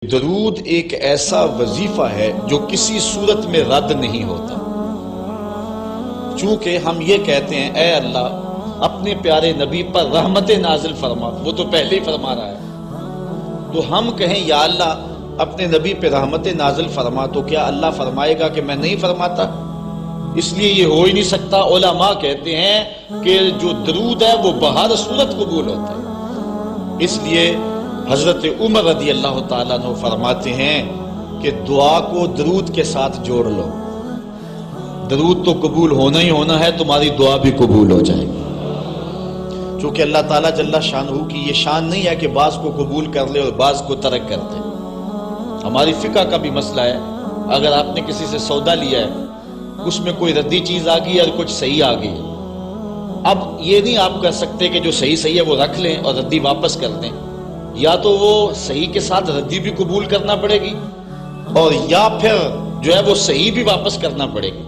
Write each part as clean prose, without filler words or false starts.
درود ایک ایسا وظیفہ ہے جو کسی صورت میں رد نہیں ہوتا۔ چونکہ ہم یہ کہتے ہیں اے اللہ اپنے پیارے نبی پر رحمت نازل فرما، وہ تو پہلے ہی فرما رہا ہے، تو ہم کہیں یا اللہ اپنے نبی پہ رحمت نازل فرما، تو کیا اللہ فرمائے گا کہ میں نہیں فرماتا؟ اس لیے یہ ہو ہی نہیں سکتا۔ علماء کہتے ہیں کہ جو درود ہے وہ بہر صورت قبول ہوتا ہے۔ اس لیے حضرت عمر رضی اللہ تعالیٰ عنہ فرماتے ہیں کہ دعا کو درود کے ساتھ جوڑ لو، درود تو قبول ہونا ہی ہونا ہے، تمہاری دعا بھی قبول ہو جائے گی۔ چونکہ اللہ تعالیٰ جل شانہ کی یہ شان نہیں ہے کہ بعض کو قبول کر لے اور بعض کو ترک کر دے۔ ہماری فقہ کا بھی مسئلہ ہے، اگر آپ نے کسی سے سودا لیا ہے، اس میں کوئی ردی چیز آ گئی اور کچھ صحیح آ گئی، اب یہ نہیں آپ کر سکتے کہ جو صحیح ہے وہ رکھ لیں اور ردی واپس کر دیں، یا تو وہ صحیح کے ساتھ ردی بھی قبول کرنا پڑے گی اور یا پھر جو ہے وہ صحیح بھی واپس کرنا پڑے گی۔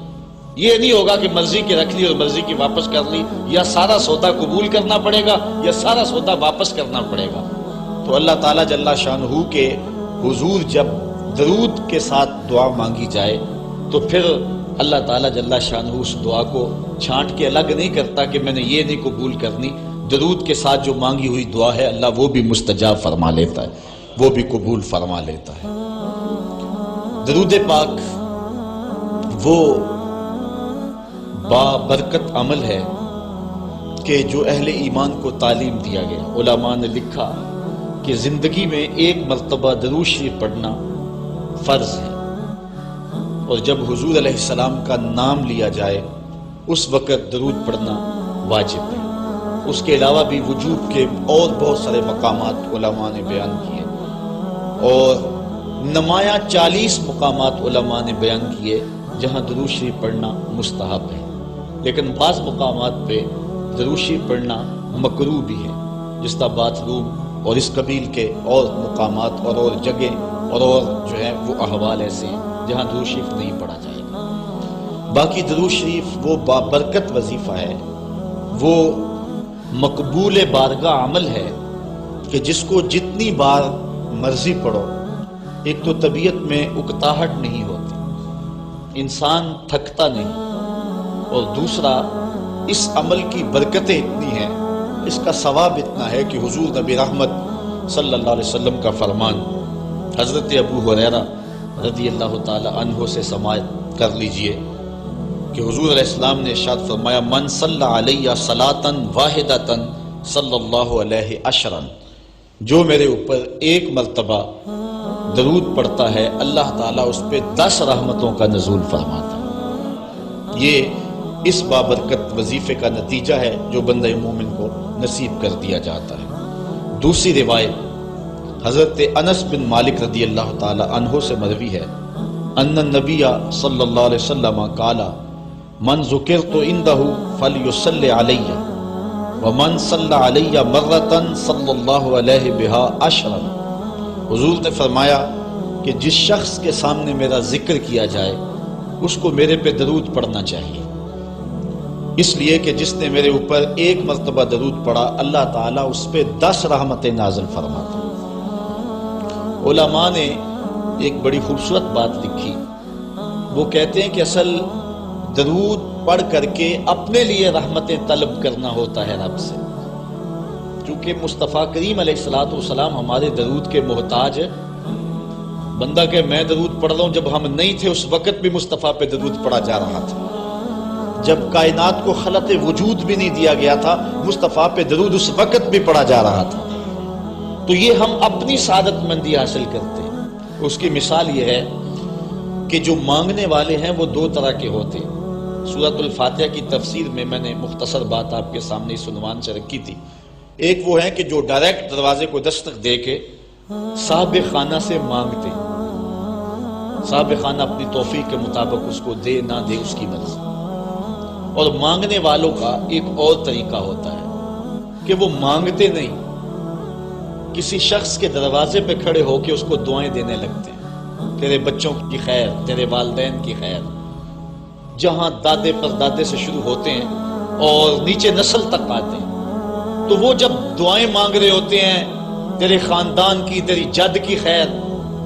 یہ نہیں ہوگا کہ مرضی کی رکھ لی اور مرضی کی واپس کر لی، یا سارا سودا قبول کرنا پڑے گا یا سارا سودا واپس کرنا پڑے گا۔ تو اللہ تعالیٰ جل شانہ کے حضور جب درود کے ساتھ دعا مانگی جائے تو پھر اللہ تعالیٰ جل شانہ اس دعا کو چھانٹ کے الگ نہیں کرتا کہ میں نے یہ نہیں قبول کرنی۔ درود کے ساتھ جو مانگی ہوئی دعا ہے اللہ وہ بھی مستجاب فرما لیتا ہے، وہ بھی قبول فرما لیتا ہے۔ درود پاک وہ بابرکت عمل ہے کہ جو اہل ایمان کو تعلیم دیا گیا۔ علماء نے لکھا کہ زندگی میں ایک مرتبہ درود شریف پڑھنا فرض ہے، اور جب حضور علیہ السلام کا نام لیا جائے اس وقت درود پڑھنا واجب ہے۔ اس کے علاوہ بھی وجوب کے اور بہت سارے مقامات علماء نے بیان کیے، اور نمایاں 40 مقامات علماء نے بیان کیے جہاں درود شریف پڑھنا مستحب ہے، لیکن بعض مقامات پہ درود شریف پڑھنا مکروہ بھی ہے، جس طرح باتھ روم اور اس قبیل کے اور مقامات اور جگہ اور جو ہے وہ احوال ایسے ہیں جہاں درود شریف نہیں پڑھا جائے گا۔ باقی درود شریف وہ بابرکت وظیفہ ہے، وہ مقبول بارگاہ عمل ہے کہ جس کو جتنی بار مرضی پڑھو، ایک تو طبیعت میں اکتاہٹ نہیں ہوتی، انسان تھکتا نہیں، اور دوسرا اس عمل کی برکتیں اتنی ہیں، اس کا ثواب اتنا ہے کہ حضور نبی رحمت صلی اللہ علیہ وسلم کا فرمان حضرت ابو ہریرہ رضی اللہ تعالی عنہ سے سماعت کر لیجئے کہ حضور علیہ السلام نے ارشاد فرمایا من صلی علیہ صلاۃ واحدۃ صلی اللہ علیہ عشرا، جو میرے اوپر ایک مرتبہ درود پڑھتا ہے اللہ تعالیٰ اس پہ 10 رحمتوں کا نزول فرماتا ہے۔ یہ اس بابرکت وظیفے کا نتیجہ ہے جو بندہ مومن کو نصیب کر دیا جاتا ہے۔ دوسری روایت حضرت انس بن مالک رضی اللہ تعالی عنہ سے مروی ہے ان النبی صلی اللہ علیہ وسلم قال من ذکرت عنده فلیصلی علی ومن صلی علی مرۃ صلی اللہ علیہ بہا عشرا۔ حضور نے فرمایا کہ جس شخص کے سامنے میرا ذکر کیا جائے اس کو میرے پہ درود پڑھنا چاہیے، اس لیے کہ جس نے میرے اوپر ایک مرتبہ درود پڑھا اللہ تعالیٰ اس پہ 10 رحمتیں نازل فرماتا۔ علماء نے ایک بڑی خوبصورت بات لکھی، وہ کہتے ہیں کہ اصل درود پڑھ کر کے اپنے لیے رحمتیں طلب کرنا ہوتا ہے رب سے، چونکہ مصطفیٰ کریم علیہ الصلوۃ والسلام ہمارے درود کے محتاج ہے۔ بندہ کہ میں درود پڑھ رہا ہوں، جب ہم نہیں تھے اس وقت بھی مصطفیٰ پہ درود پڑھا جا رہا تھا، جب کائنات کو خلق وجود بھی نہیں دیا گیا تھا مصطفیٰ پہ درود اس وقت بھی پڑھا جا رہا تھا۔ تو یہ ہم اپنی سعادت مندی حاصل کرتے ہیں۔ اس کی مثال یہ ہے کہ جو مانگنے والے ہیں وہ 2 طرح کے ہوتے ہیں۔ سورۃ الفاتحہ کی تفسیر میں میں نے مختصر بات آپ کے سامنے اس عنوان سے رکھی تھی۔ ایک وہ ہے کہ جو ڈائریکٹ دروازے کو دستک دے کے صاحب خانہ سے مانگتے، صاحب خانہ اپنی توفیق کے مطابق اس کو دے نہ دے اس کی مرضی۔ اور مانگنے والوں کا ایک اور طریقہ ہوتا ہے کہ وہ مانگتے نہیں، کسی شخص کے دروازے پہ کھڑے ہو کے اس کو دعائیں دینے لگتے ہیں، تیرے بچوں کی خیر، تیرے والدین کی خیر، جہاں دادے پر دادے سے شروع ہوتے ہیں اور نیچے نسل تک آتے ہیں۔ تو وہ جب دعائیں مانگ رہے ہوتے ہیں تیرے خاندان کی، تیری جد کی خیر،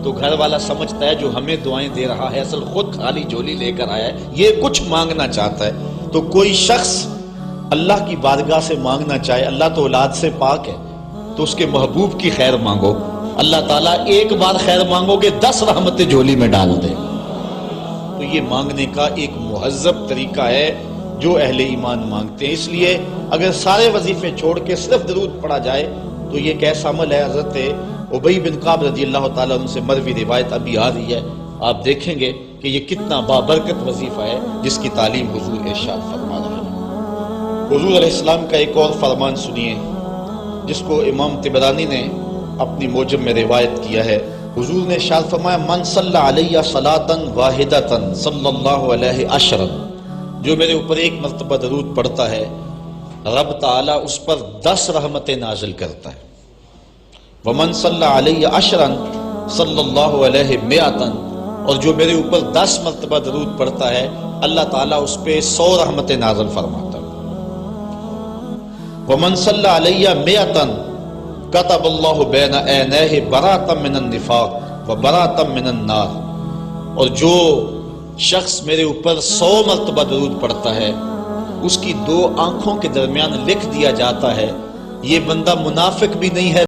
تو گھر والا سمجھتا ہے جو ہمیں دعائیں دے رہا ہے اصل خود خالی جھولی لے کر آیا ہے، یہ کچھ مانگنا چاہتا ہے۔ تو کوئی شخص اللہ کی بارگاہ سے مانگنا چاہے، اللہ تو اولاد سے پاک ہے، تو اس کے محبوب کی خیر مانگو، اللہ تعالیٰ ایک بار خیر مانگو گے 10 رحمتیں جھولی میں ڈال دے۔ تو یہ مانگنے کا ایک مہذب طریقہ ہے جو اہل ایمان مانگتے ہیں۔ اس لیے اگر سارے وظیفے چھوڑ کے صرف درود پڑھا جائے تو یہ کیسا عمل ہے؟ حضرت ابی بن کعب رضی اللہ تعالیٰ عنہ سے مروی روایت ابھی آ رہی ہے، آپ دیکھیں گے کہ یہ کتنا بابرکت وظیفہ ہے جس کی تعلیم حضور ارشاد فرما رہے ہیں۔ حضور علیہ السلام کا ایک اور فرمان سنیے جس کو امام طبرانی نے اپنی موجم میں روایت کیا ہے۔ حضور نے ارشاد فرمایا من صلی علیہ صلاۃ واحدۃ صلی اللہ علیہ عشرا، جو میرے اوپر ایک مرتبہ درود پڑھتا ہے رب تعالیٰ اس پر 10 رحمتیں نازل کرتا ہے۔ ومن صلی علیہ عشرا صلی اللہ علیہ مئۃ، اور جو میرے اوپر 10 مرتبہ درود پڑھتا ہے اللہ تعالیٰ اس پہ 100 رحمتیں نازل فرماتا ہے۔ ومن صلی علیہ مئۃ کتب اللہ بین عینیہ براۃ من النفاق وبراۃ من النار، اور جو شخص میرے اوپر 100 مرتبہ درود پڑھتا ہے اس کی 2 آنکھوں کے درمیان لکھ دیا جاتا ہے یہ بندہ منافق بھی نہیں ہے